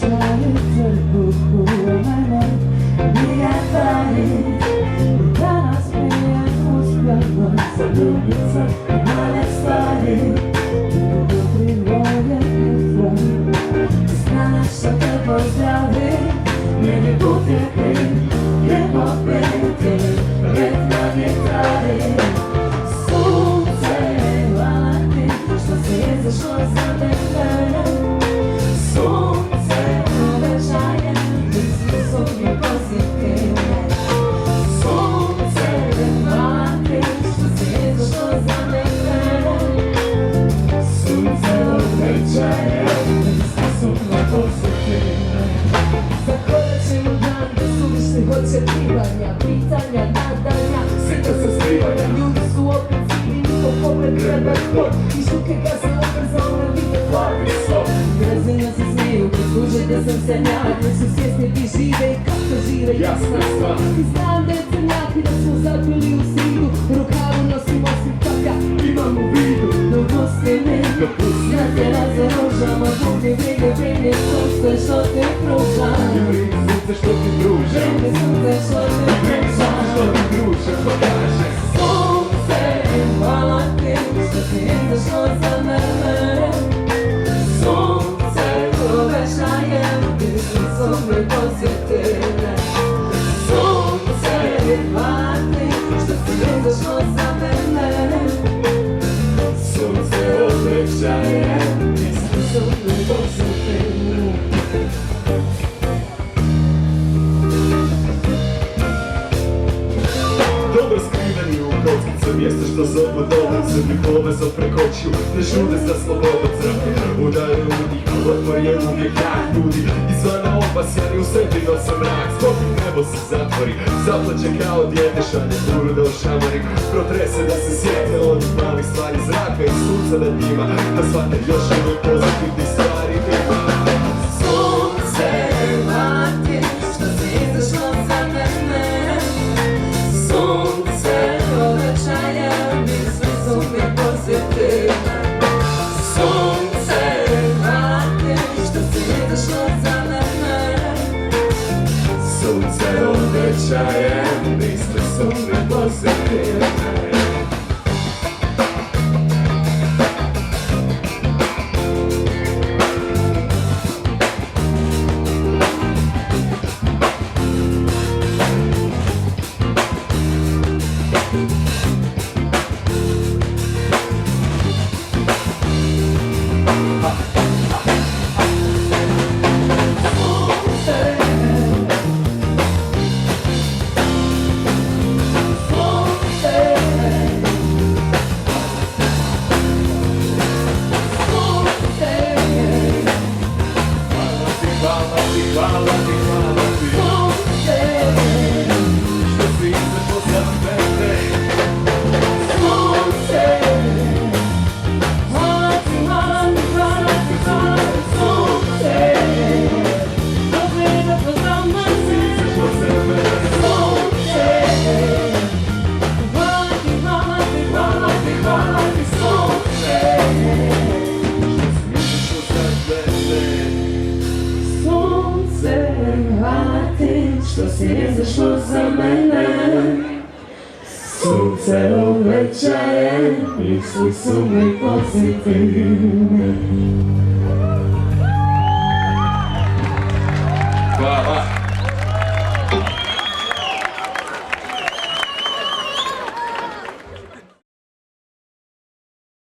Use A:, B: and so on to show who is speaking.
A: obećali trbuhu mene, nije parit. I danas mi je uspjelo zaljubit se u male stvari. Dobri volje jutro, znaš što te pozdravi. Meni buketi, lijepo peti, red na gitari. Sunce, hvala ti što si izašlo za mene. Sunce, obećaje, misli su mi pozitivne. Sunce, hvala ti što si izašlo za mene. Sunce, obećaje, misli su mi pozitivne. Zakoračim u dan gdje su višnih očekivanja, pitanja, nadanja, svita se skrivanja. Ljudi su opet svi, niko kome treba sport. I žuke gasne obrzalne vide hladni slov. Razina se smiju, služe da sam senjak, jer su svjesni gdje žive i kako žive, jasna stvar. I znam da je crnjak i da smo zapili u sridu, rukavu nosimo svi kaka imam u vidu. Dopusti mi, da te razoružamo, buki brige, brige sunce što te pruža.
B: I brige sunce što ti pruža.
A: Brige sunce što te pruža.
B: Što ti pruža, ko kaže.
A: Sunce, hvala ti što si izašlo za mene. Sunce, obećajem, misli su mi pozitivne. Sunce, hvala ti što si izašlo za mene.
B: Sunce obećaje,
A: Misli su mi pozitivne.
B: dobro skriveni u kockice, mjesto što zovu dole, crni povezom prekočiju, ne žude za slobodu crke. Udaju ljudi, odmor je uvijek jak ljudi, izvana opasjani u sebi nose mrak. Spokoj nebo se zatvori, zaplaće kao dijete, šalje buru da ošamari, protrese da se sjete onih malih stvari zraka i sunca nad njima, da shvate još jednog pozitivnih stvari ima.
A: Sunce, hvala ti što si izašlo za mene. Sunce, obećajem, misli su mi pozitivne. Sunce, hvala ti što si izašlo za mene.
B: Sunce obećaje, misli su mi pozitivne. Hvala ti,
A: Sunce,
B: što si izašlo za mene.
A: sunce, hvala ti, hvala ti, hvala ti, hvala ti, sunce. Dobri da poznamo se.
B: Izašlo za mene.
A: Sunce, hvala ti, hvala ti, hvala ti, hvala ti, sunce.
B: Što si izašlo za mene.
A: Sunce, hvala ti što si izašlo za mene. Sunce obećaje, misli su mi pozitivne.
B: Hvala.